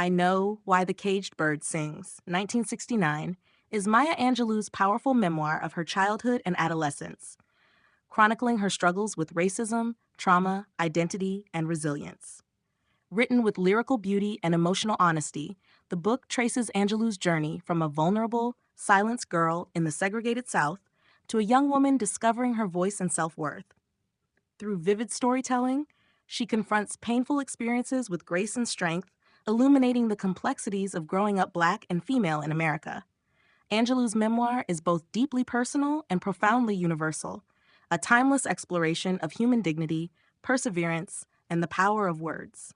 I Know Why the Caged Bird Sings, 1969, is Maya Angelou's powerful memoir of her childhood and adolescence, chronicling her struggles with racism, trauma, identity, and resilience. Written with lyrical beauty and emotional honesty, the book traces Angelou's journey from a vulnerable, silenced girl in the segregated South to a young woman discovering her voice and self-worth. Through vivid storytelling, she confronts painful experiences with grace and strength, illuminating the complexities of growing up Black and female in America. Angelou's memoir is both deeply personal and profoundly universal, a timeless exploration of human dignity, perseverance, and the power of words.